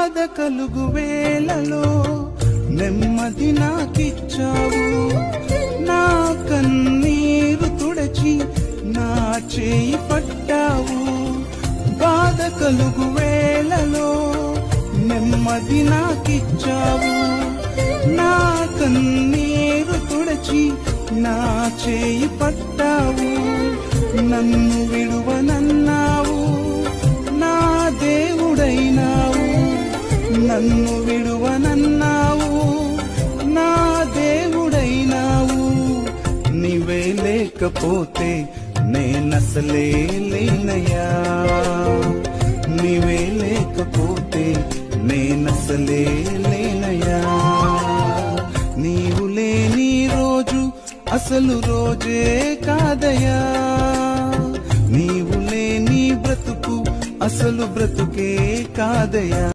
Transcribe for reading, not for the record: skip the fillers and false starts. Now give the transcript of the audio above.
బాధ కలుగు వేళలో నెమ్మది నాకిచ్చావు, నా కన్నీరు తుడచి నా చేయి పట్టావు. బాధ కలుగు వేళలో నెమ్మది నాకిచ్చావు, నా కన్నీరు తుడచి నా చేయి పట్టావు. నన్ను విడువనన్నావు, నా దేవుడైనావు. నన్ను విడువనన్నావు, నా దేవుడైనావు. నీవే లేకపోతే నేనసలే లేనయ్యా, నీవే లేకపోతే నేనసలే లేనయ్యా. నీవు లేని రోజు అసలు రోజే కాదయ్యా, నీవు లేని బ్రతుకు అసలు బ్రతుకే కాదయ్యా.